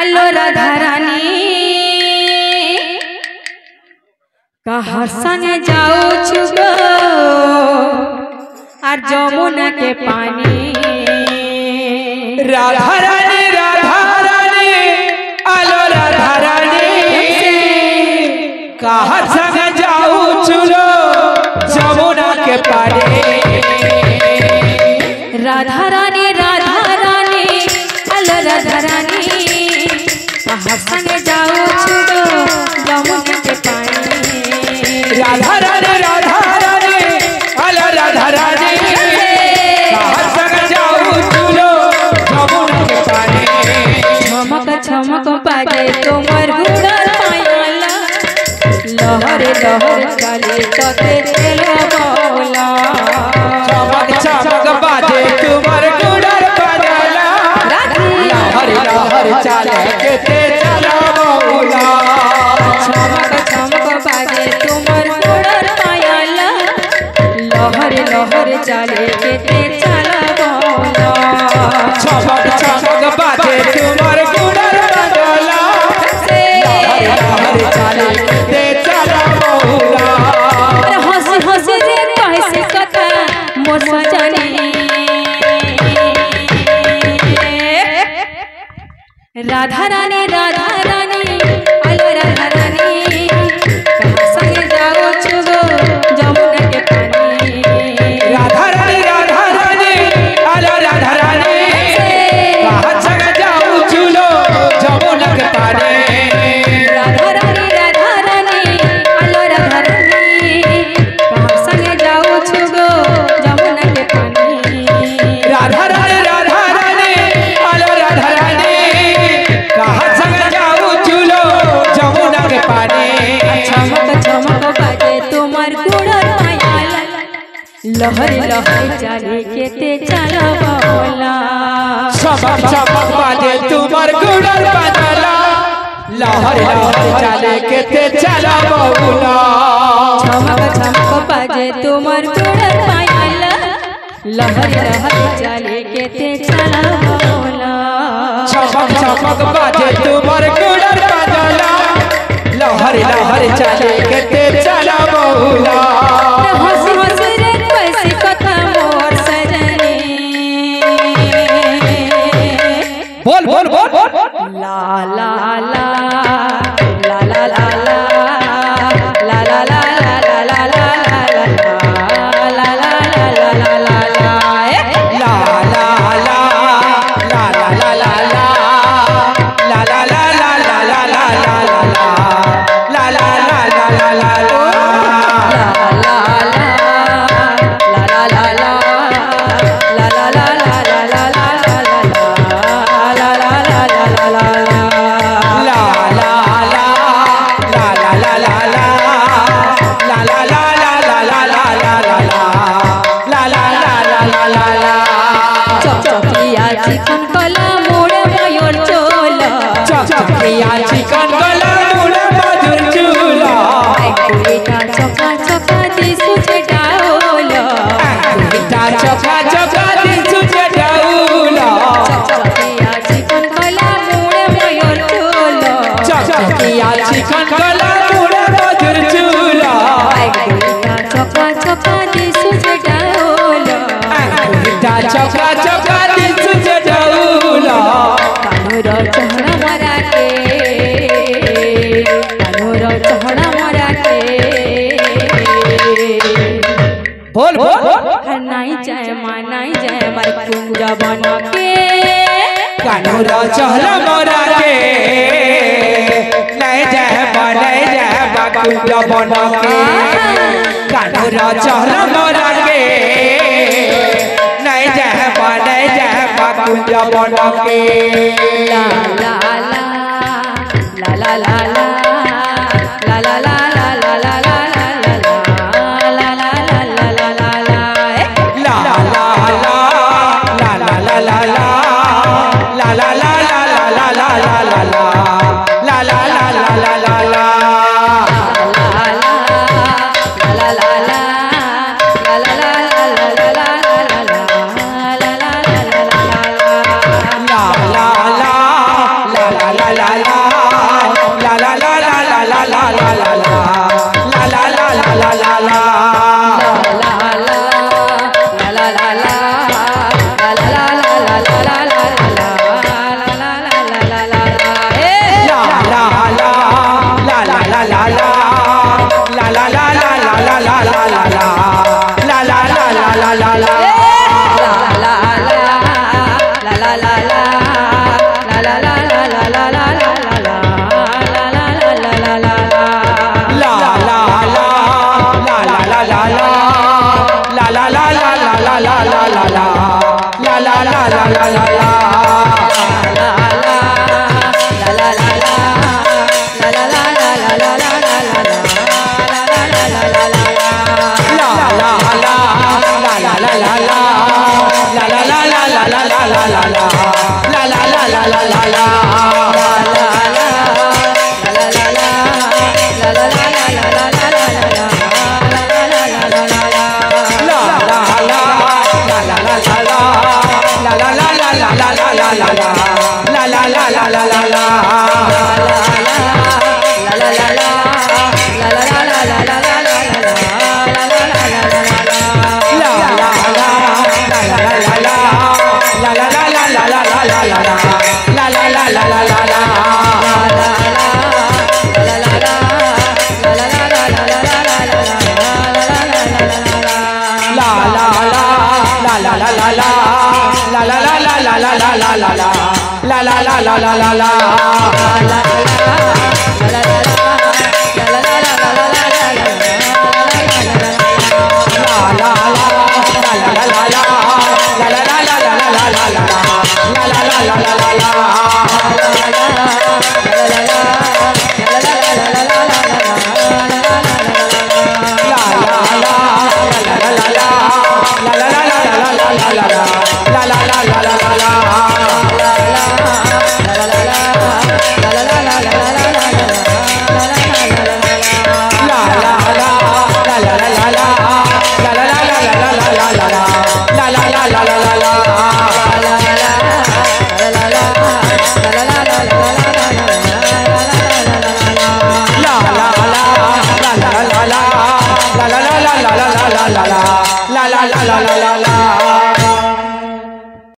आलो राधा रानी कहाँ संगे जाओ छुगो और जमुना के पानी। राधा रानी आलो राधा रानी कहाँ संगे जाओ छुगो जमुना के पानी। राधा रानी आलो राधा रानी कहाँ संगे जाओ छुगो जमुना के पानी। राधा रानी आलो राधा रानी कहाँ संगे जाओ छुगो जमुना के पानी। चमक चमक बाजे तुम्हार गुड़र पायला लहर लहर चले तोते चलो बोला। चमक चमक बाजे तुम्हार गुड़र पायला लहर लहर चले के चलो बोला। चमक चमक बाजे तुम्हार गुड़र पायला लहर लहर चले के चलो बोला। चमक चमक बाजे तुम्हार गुड़र पायला लहर लहर चले के चलो बोला। हंसी हंसी रे कैसे कथा मोर सजनी राधा रानी आलो राधा रानी कहाँ संगे जाओ छुगो जमुना के पानी। राधा रानी आलो राधा रानी कहाँ संगे जाओ छुगो जमुना के पानी। राधा रानी आलो राधा रानी कहाँ संगे जाओ छुगो जमुना के पानी। राधा रानी आलो राधा रानी कहाँ संगे जाओ छुगो जमुना के पानी। चमक चमक बाजे तुम्हार गुड़र पायला लहर लहर चले के ते चला बोला। चमक चमक बाजे तुम्हार गुड़र पायला लहर लहर चले के ते चला बोला। चमक चमक बाजे तुम्हार गुड़र पायला लहर लहर चले के ते चला बोला। चमक चमक बाजे तुम्हार गुड़र पायला लहर लहर चले के ते चला बोला। हंसी हंसी रे कैसी कथा मोर सजनी बोल बोल बोल ला ला ला ला ला ला ला ला ला ला ला ला ला ला ला ला चिकन कला मोड़े मयूर चोला चकिया चिकन गला मुड़ा मधुर चूला बेटा चका चका दिसु डाउला बेटा चका चका दिसु डाउला चकिया चिकन कला मोड़े मयूर चोला चकिया चिकन गला मुड़ा मधुर चूला बेटा चका चका दिसु डाउला बेटा चका चका दिसु डाउला। कानूर चढ़ा मरा के बोल बोल नहीं जाए मानाई जाए मारे कुंजा बना के कानूर चहला मोरा के नहीं जाए कुंजा बना के कानूर चहला मोरा के नहीं जाए कुंजा बना के। ला ला ला ला ला ला ला ला ला ला ला ला ला la la la la